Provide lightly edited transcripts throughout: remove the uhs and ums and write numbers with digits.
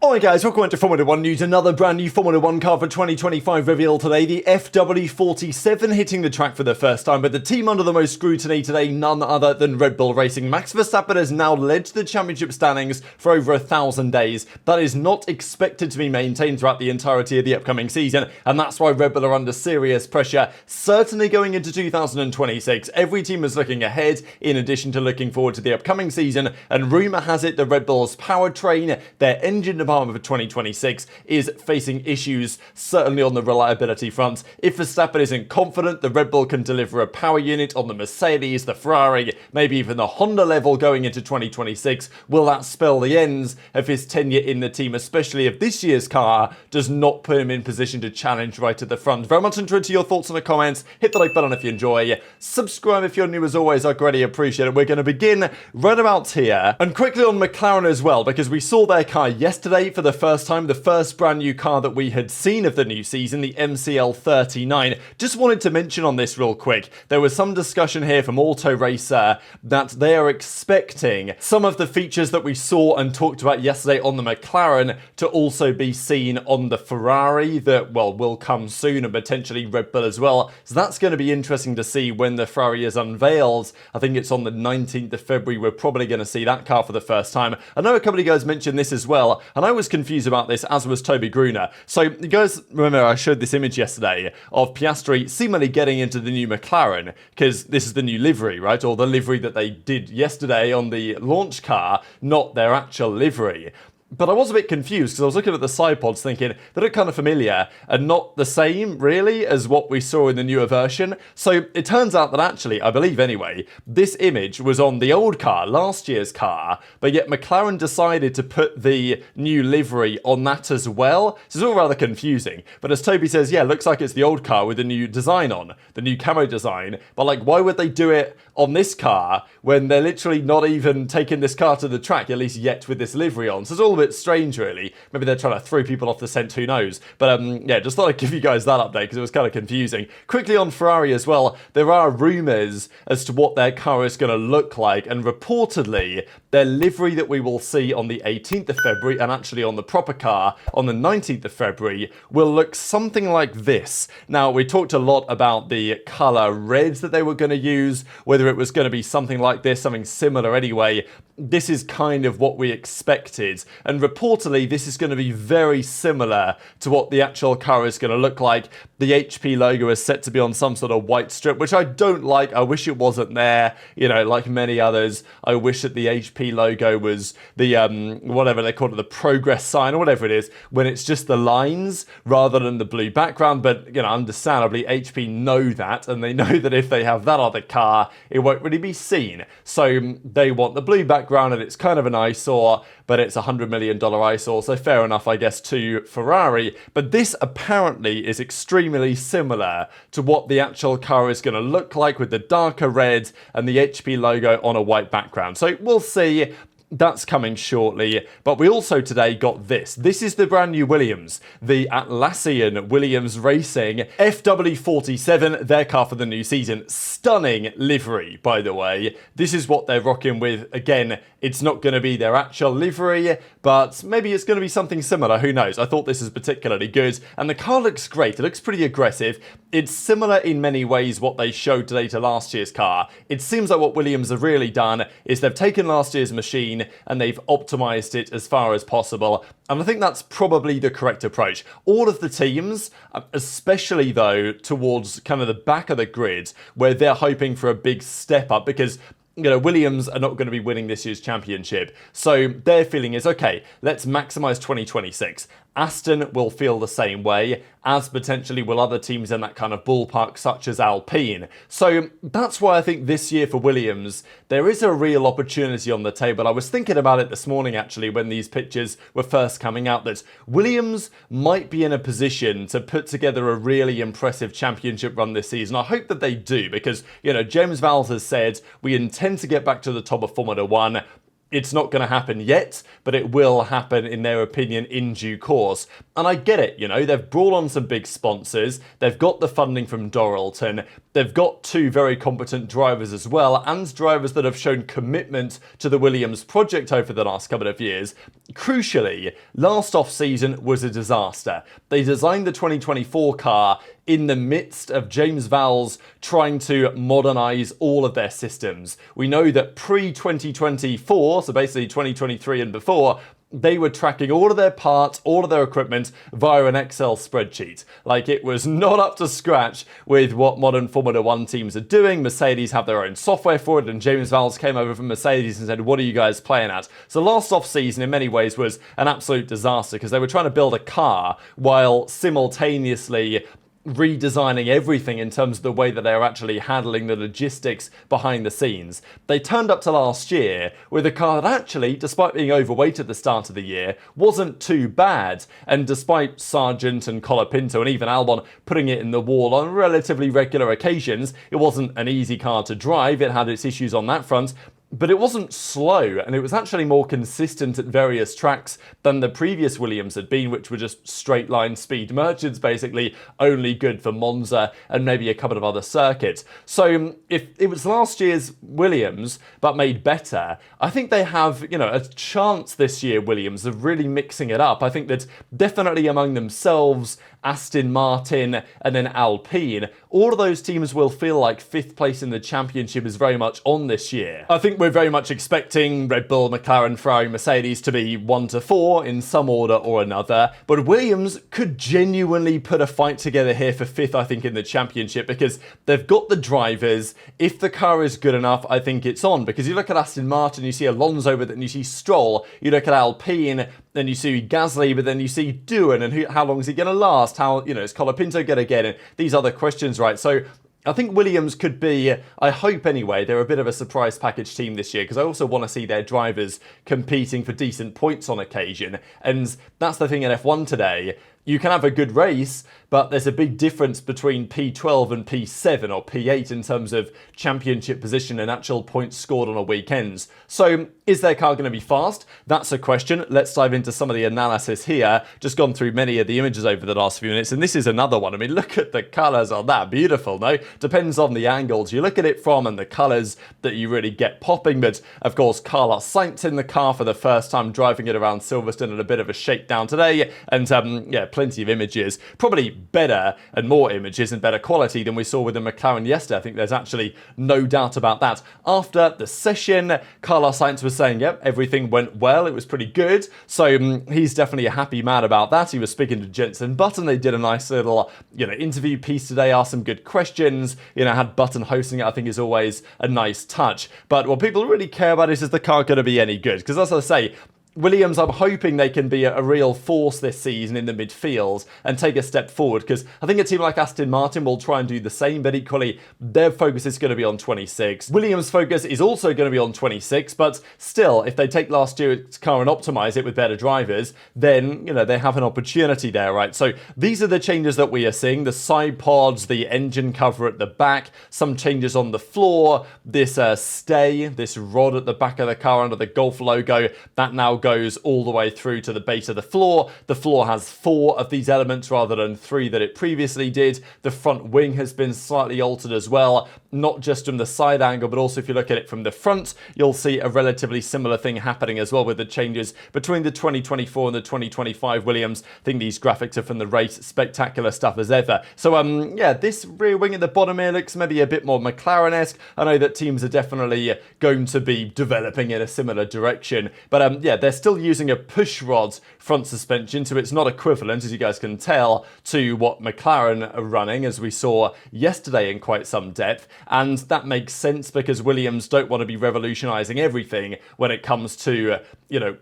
Alright guys, welcome to Formula 1 news. Another brand new Formula 1 car for 2025 revealed today. The FW47 hitting the track for the first time, but the team under the most scrutiny today, none other than Red Bull Racing. Max Verstappen has now led the championship standings for over 1,000 days. That is not expected to be maintained throughout the entirety of the upcoming season, and that's why Red Bull are under serious pressure, certainly going into 2026. Every team is looking ahead, in addition to looking forward to the upcoming season, and rumour has it that Red Bull's powertrain, their engine department for 2026 is facing issues, certainly on the reliability front. If Verstappen isn't confident the Red Bull can deliver a power unit on the Mercedes, the Ferrari, maybe even the Honda level going into 2026, will that spell the ends of his tenure in the team, especially if this year's car does not put him in position to challenge right at the front? Very much interested in your thoughts in the comments. Hit the like button if you enjoy. Subscribe if you're new as always. I greatly appreciate it. We're going to begin right about here, and quickly on McLaren as well, because we saw their car yesterday for the first time, the first brand new car that we had seen of the new season, the MCL39. Just wanted to mention on this real quick, there was some discussion here from Auto Racer that they are expecting some of the features that we saw and talked about yesterday on the McLaren to also be seen on the Ferrari that, well, will come soon, and potentially Red Bull as well. So that's going to be interesting to see when the Ferrari is unveiled. I think it's on the 19th of February. We're probably going to see that car for the first time. I know a couple of you guys mentioned this as well, and I was confused about this, as was Toby Gruner. So you guys remember I showed this image yesterday of Piastri seemingly getting into the new McLaren, because this is the new livery, right? Or the livery that they did yesterday on the launch car, not their actual livery. But I was a bit confused because I was looking at the side pods thinking they look kind of familiar and not the same really as what we saw in the newer version. So it turns out that actually, I believe anyway, this image was on the old car, last year's car, but yet McLaren decided to put the new livery on that as well. So it's all rather confusing. But as Toby says, yeah, looks like it's the old car with the new design on, the new camo design. But like, why would they do it on this car when they're literally not even taking this car to the track, at least yet, with this livery on? So it's all a bit strange really. Maybe they're trying to throw people off the scent, who knows. But yeah, just thought I'd give you guys that update because it was kind of confusing. Quickly on Ferrari as well, there are rumours as to what their car is going to look like, and reportedly their livery that we will see on the 18th of February and actually on the proper car on the 19th of February will look something like this. Now, we talked a lot about the colour reds that they were going to use, whether it was going to be something like this, something similar anyway. This is kind of what we expected, and reportedly this is going to be very similar to what the actual car is going to look like. The HP logo is set to be on some sort of white strip, which I don't like. I wish it wasn't there, you know, like many others. I wish that the HP logo was the whatever they call it, the progress sign or whatever it is, when it's just the lines rather than the blue background. But you know, understandably HP know that, and they know that if they have that other car it won't really be seen, so they want the blue background, and it's kind of an eyesore, but it's $100 million eyesore, so fair enough I guess to Ferrari. But this apparently is extremely similar to what the actual car is going to look like, with the darker red and the HP logo on a white background. So we'll see. That's coming shortly. But we also today got this. This is the brand new Williams, the Atlassian Williams Racing FW47, their car for the new season. Stunning livery, by the way. This is what they're rocking with. Again, it's not going to be their actual livery, but maybe it's going to be something similar. Who knows? I thought this was particularly good, and the car looks great. It looks pretty aggressive. It's similar in many ways what they showed today to last year's car. It seems like what Williams have really done is they've taken last year's machine and they've optimized it as far as possible. And I think that's probably the correct approach. All of the teams, especially though towards kind of the back of the grid, where they're hoping for a big step up, because you know, Williams are not going to be winning this year's championship. So their feeling is, okay, let's maximize 2026. Aston will feel the same way, as potentially will other teams in that kind of ballpark, such as Alpine. So that's why I think this year for Williams, there is a real opportunity on the table. I was thinking about it this morning, actually, when these pictures were first coming out, that Williams might be in a position to put together a really impressive championship run this season. I hope that they do, because, you know, James Vowles has said, we intend to get back to the top of Formula 1. It's not going to happen yet, but it will happen, in their opinion, in due course. And I get it, they've brought on some big sponsors, they've got the funding from Doralton, they've got two very competent drivers as well, and drivers that have shown commitment to the Williams project over the last couple of years. Crucially, last off-season was a disaster. They designed the 2024 car in the midst of James Vowles trying to modernise all of their systems. We know that pre-2024, so basically 2023 and before, they were tracking all of their parts, all of their equipment via an Excel spreadsheet. Like, it was not up to scratch with what modern Formula One teams are doing. Mercedes have their own software for it, and James Vowles came over from Mercedes and said, what are you guys playing at? So last off-season, in many ways, was an absolute disaster because they were trying to build a car while simultaneously redesigning everything in terms of the way that they're actually handling the logistics behind the scenes. They turned up to last year with a car that actually, despite being overweight at the start of the year, wasn't too bad. And despite Sargent and Colapinto and even Albon putting it in the wall on relatively regular occasions, it wasn't an easy car to drive. It had its issues on that front. But it wasn't slow, and it was actually more consistent at various tracks than the previous Williams had been, which were just straight line speed merchants, basically only good for Monza and maybe a couple of other circuits. So if it was last year's Williams, but made better, I think they have, a chance this year, Williams, of really mixing it up. I think that definitely among themselves, Aston Martin and then Alpine, all of those teams will feel like 5th place in the championship is very much on this year. I think we're very much expecting Red Bull, McLaren, Ferrari, Mercedes to be 1 to 4 in some order or another, but Williams could genuinely put a fight together here for 5th, I think, in the championship, because they've got the drivers. If the car is good enough, I think it's on, because you look at Aston Martin, you see Alonso, but then you see Stroll, you look at Alpine, then you see Gasly, but then you see Doohan, and how long is he going to last? How, is Colapinto going to get in? These other questions, right? So I think Williams could be, I hope anyway, they're a bit of a surprise package team this year, because I also want to see their drivers competing for decent points on occasion. And that's the thing in F1 today. You can have a good race, but there's a big difference between P12 and P7 or P8 in terms of championship position and actual points scored on a weekend. So is their car going to be fast? That's a question. Let's dive into some of the analysis here. Just gone through many of the images over the last few minutes, and this is another one. I mean, look at the colours on that. Beautiful, no? Depends on the angles you look at it from and the colours that you really get popping. But of course, Carlos Sainz in the car for the first time, driving it around Silverstone at a bit of a shakedown today. And yeah, plenty of images. Probably better and more images and better quality than we saw with the McLaren yesterday. I think there's actually no doubt about that. After the session, Carlos Sainz was saying, yep, everything went well. It was pretty good. So he's definitely a happy man about that. He was speaking to Jenson Button. They did a nice little, interview piece today, asked some good questions. Had Button hosting it, I think is always a nice touch. But what people really care about is the car going to be any good? Because as I say, Williams, I'm hoping they can be a real force this season in the midfield and take a step forward, because I think a team like Aston Martin will try and do the same, but equally their focus is going to be on 26. Williams' focus is also going to be on 26, but still, if they take last year's car and optimise it with better drivers, then, they have an opportunity there, right? So these are the changes that we are seeing. The side pods, the engine cover at the back, some changes on the floor, this stay, this rod at the back of the car under the Golf logo, that now goes all the way through to the base of the floor. The floor has 4 of these elements rather than 3 that it previously did. The front wing has been slightly altered as well, not just from the side angle, but also if you look at it from the front, you'll see a relatively similar thing happening as well with the changes between the 2024 and the 2025 Williams. I think these graphics are from the race. Spectacular stuff as ever. So yeah, this rear wing at the bottom here looks maybe a bit more McLaren-esque. I know that teams are definitely going to be developing in a similar direction, but yeah, they're still using a push rod front suspension, so it's not equivalent, as you guys can tell, to what McLaren are running, as we saw yesterday in quite some depth. And that makes sense because Williams don't want to be revolutionising everything when it comes to,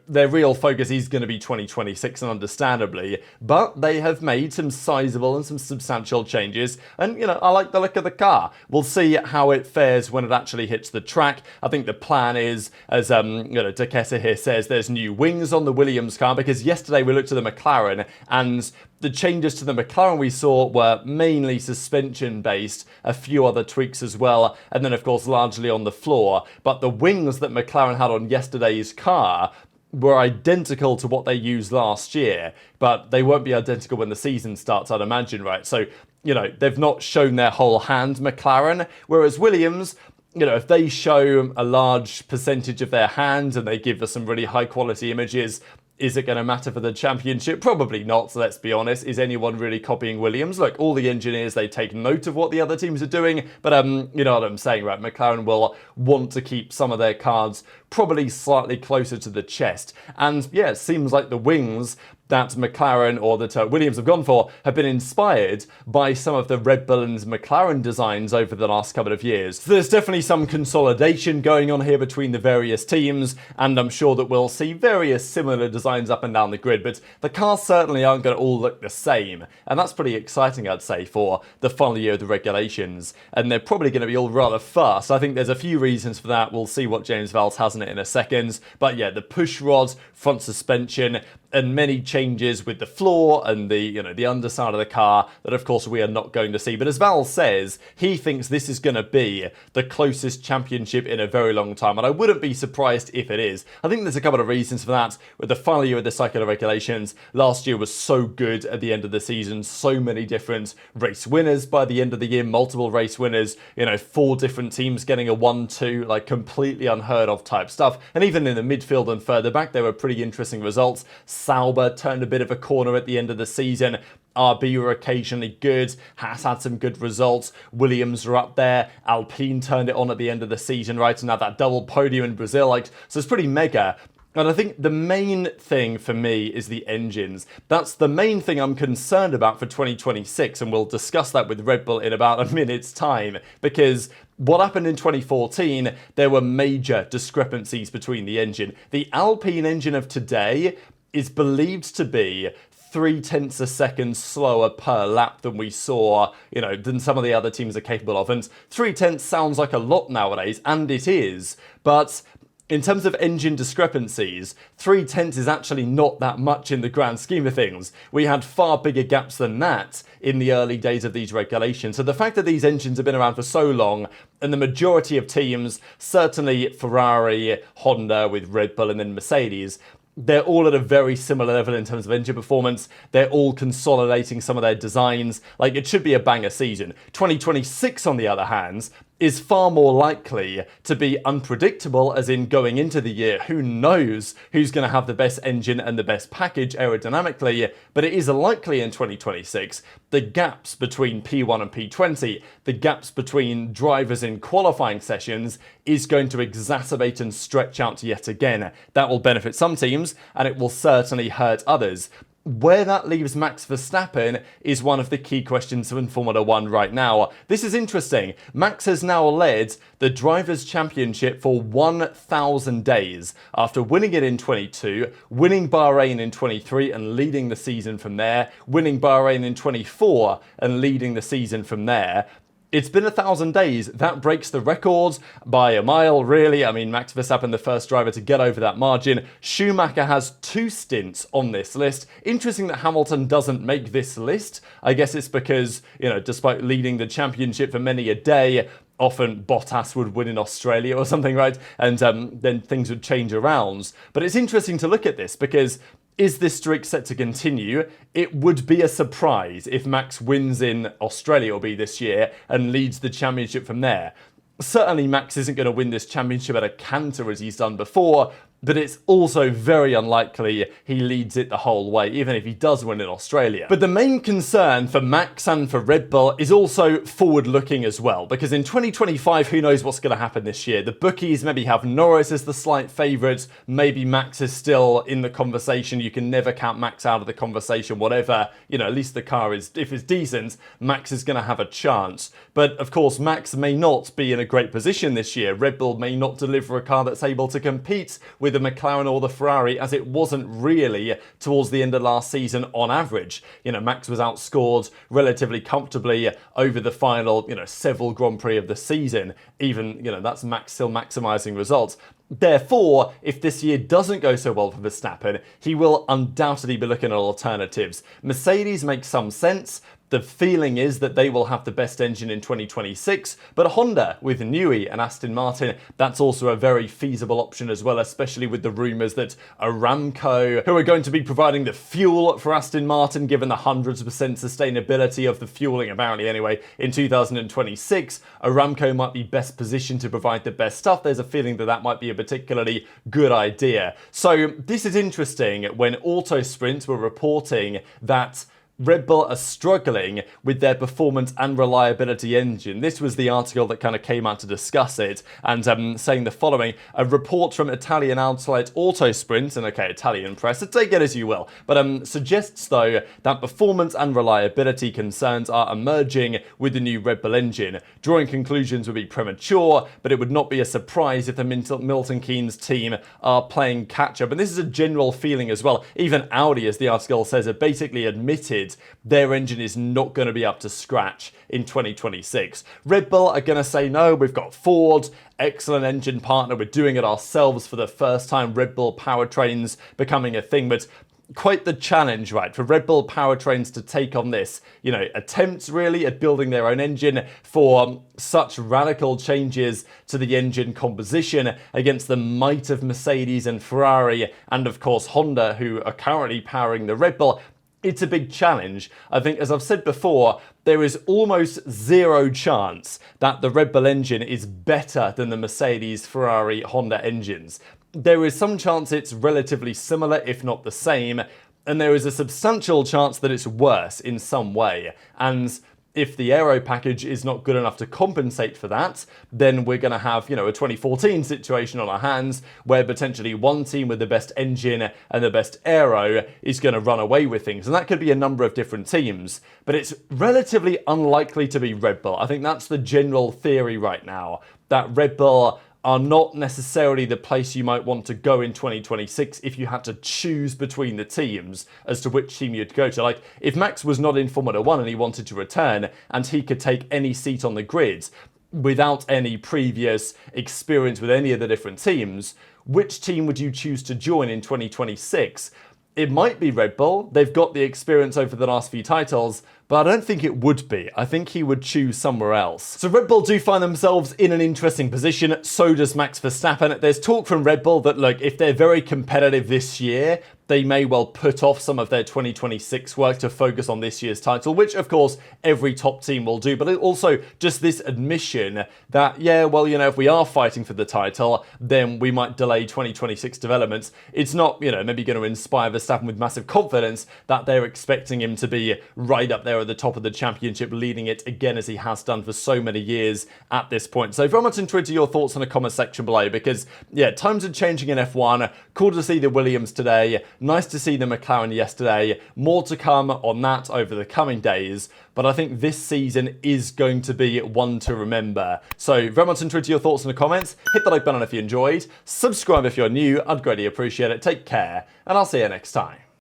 their real focus is going to be 2026, and understandably, but they have made some sizable and some substantial changes, and, I like the look of the car. We'll see how it fares when it actually hits the track. I think the plan is, as, Taketa here says, there's new wings on the Williams car, because yesterday we looked at the McLaren and the changes to the McLaren we saw were mainly suspension based, a few other tweaks as well, and then of course largely on the floor. But the wings that McLaren had on yesterday's car were identical to what they used last year, but they won't be identical when the season starts, I'd imagine, right? So, you know, they've not shown their whole hand, McLaren, whereas Williams, you know, if they show a large percentage of their hand and they give us some really high quality images, is it going to matter for the championship? Probably not, so let's be honest. Is anyone really copying Williams? Look, all the engineers, they take note of what the other teams are doing, but you know what I'm saying, right? McLaren will want to keep some of their cards probably slightly closer to the chest. And yeah, it seems like the wings that McLaren or that Williams have gone for have been inspired by some of the Red Bull and McLaren designs over the last couple of years. So there's definitely some consolidation going on here between the various teams, and I'm sure that we'll see various similar designs up and down the grid, but the cars certainly aren't going to all look the same, and that's pretty exciting, I'd say, for the final year of the regulations, and they're probably going to be all rather fast. I think there's a few reasons for that. We'll see what James Vowles has in it in a second, but yeah, the push rod, front suspension, and many changes with the floor and the, you know, the underside of the car that of course we are not going to see. But as Val says, he thinks this is going to be the closest championship in a very long time, and I wouldn't be surprised if it is. I think there's a couple of reasons for that. With the final year of the circular regulations, last year was so good at the end of the season, so many different race winners by the end of the year, multiple race winners, you know, 4 different teams getting a 1-2, like completely unheard of type stuff. And even in the midfield and further back, there were pretty interesting results. Sauber turned a bit of a corner at the end of the season. RB were occasionally good, has had some good results. Williams are up there. Alpine turned it on at the end of the season, right? And now that double podium in Brazil, like, so it's pretty mega. And I think the main thing for me is the engines. That's the main thing I'm concerned about for 2026, and we'll discuss that with Red Bull in about a minute's time, because what happened in 2014, there were major discrepancies between the engine. The Alpine engine of today is believed to be 0.3 a second slower per lap than we saw, you know, than some of the other teams are capable of. And 0.3 sounds like a lot nowadays, and it is, but in terms of engine discrepancies, 0.3 is actually not that much in the grand scheme of things. We had far bigger gaps than that in the early days of these regulations. So the fact that these engines have been around for so long, and the majority of teams, certainly Ferrari, Honda with Red Bull and then Mercedes, they're all at a very similar level in terms of engine performance. They're all consolidating some of their designs. Like, it should be a banger season. 2026, on the other hand, is far more likely to be unpredictable, as in going into the year, who knows who's going to have the best engine and the best package aerodynamically, but it is likely in 2026 the gaps between P1 and P20, the gaps between drivers in qualifying sessions is going to exacerbate and stretch out yet again. That will benefit some teams, and it will certainly hurt others. Where that leaves Max Verstappen is one of the key questions in Formula 1 right now. This is interesting. Max has now led the Drivers' Championship for 1,000 days after winning it in 22, winning Bahrain in 23 and leading the season from there, winning Bahrain in 24 and leading the season from there. It's been 1,000 days. That breaks the record by a mile, really. I mean, Max Verstappen, the first driver to get over that margin. Schumacher has 2 stints on this list. Interesting that Hamilton doesn't make this list. I guess it's because, you know, despite leading the championship for many a day, often Bottas would win in Australia or something, right? And then things would change around. But it's interesting to look at this because, is this streak set to continue? It would be a surprise if Max wins in Australia, will be this year, and leads the championship from there. Certainly Max isn't going to win this championship at a canter as he's done before, but it's also very unlikely he leads it the whole way, even if he does win in Australia. But the main concern for Max and for Red Bull is also forward-looking as well, because in 2025, who knows what's going to happen this year? The bookies maybe have Norris as the slight favourite, maybe Max is still in the conversation. You can never count Max out of the conversation, whatever, you know, at least the car is, if it's decent, Max is going to have a chance. But of course, Max may not be in a great position this year. Red Bull may not deliver a car that's able to compete with the McLaren or the Ferrari, as it wasn't really towards the end of last season on average. You know, Max was outscored relatively comfortably over the final, you know, several Grand Prix of the season. Even, you know, that's Max still maximising results. Therefore, if this year doesn't go so well for Verstappen, he will undoubtedly be looking at alternatives. Mercedes makes some sense. The feeling is that they will have the best engine in 2026, but Honda with Newey and Aston Martin, that's also a very feasible option as well, especially with the rumours that Aramco, who are going to be providing the fuel for Aston Martin, given the 100% sustainability of the fueling, apparently anyway, in 2026, Aramco might be best positioned to provide the best stuff. There's a feeling that that might be a particularly good idea. So this is interesting when Autosprint were reporting that Red Bull are struggling with their performance and reliability engine. This was the article that kind of came out to discuss it, and saying the following: a report from Italian outlet Autosprint, and okay, Italian press, so take it as you will, but suggests though that performance and reliability concerns are emerging with the new Red Bull engine. Drawing conclusions would be premature, but it would not be a surprise if the Milton Keynes team are playing catch up. And this is a general feeling as well. Even Audi, as the article says, have basically admitted their engine is not going to be up to scratch in 2026. Red Bull are going to say, no, we've got Ford, excellent engine partner, we're doing it ourselves for the first time, Red Bull powertrains becoming a thing, but quite the challenge, right, for Red Bull powertrains to take on this, attempts really at building their own engine for such radical changes to the engine composition against the might of Mercedes and Ferrari, and of course Honda, who are currently powering the Red Bull. It's a big challenge. I think, as I've said before, there is almost zero chance that the Red Bull engine is better than the Mercedes, Ferrari, Honda engines. There is some chance it's relatively similar, if not the same, and there is a substantial chance that it's worse in some way. And if the aero package is not good enough to compensate for that, then we're going to have, a 2014 situation on our hands where potentially one team with the best engine and the best aero is going to run away with things. And that could be a number of different teams, but it's relatively unlikely to be Red Bull. I think that's the general theory right now, that Red Bull are not necessarily the place you might want to go in 2026 if you had to choose between the teams as to which team you'd go to. Like, if Max was not in Formula 1 and he wanted to return and he could take any seat on the grid without any previous experience with any of the different teams, which team would you choose to join in 2026? It might be Red Bull. They've got the experience over the last few titles, but I don't think it would be. I think he would choose somewhere else. So Red Bull do find themselves in an interesting position. So does Max Verstappen. There's talk from Red Bull that, look, if they're very competitive this year, they may well put off some of their 2026 work to focus on this year's title, which of course every top team will do, but also just this admission that, yeah, well, if we are fighting for the title, then we might delay 2026 developments. It's not, maybe going to inspire Verstappen with massive confidence that they're expecting him to be right up there at the top of the championship, leading it again as he has done for so many years at this point. So very much intrigued to your thoughts in the comment section below, because yeah, times are changing in F1. Cool to see the Williams today. Nice to see the McLaren yesterday. More to come on that over the coming days. But I think this season is going to be one to remember. So very much intrigued to your thoughts in the comments. Hit the like button if you enjoyed. Subscribe if you're new. I'd greatly appreciate it. Take care, and I'll see you next time.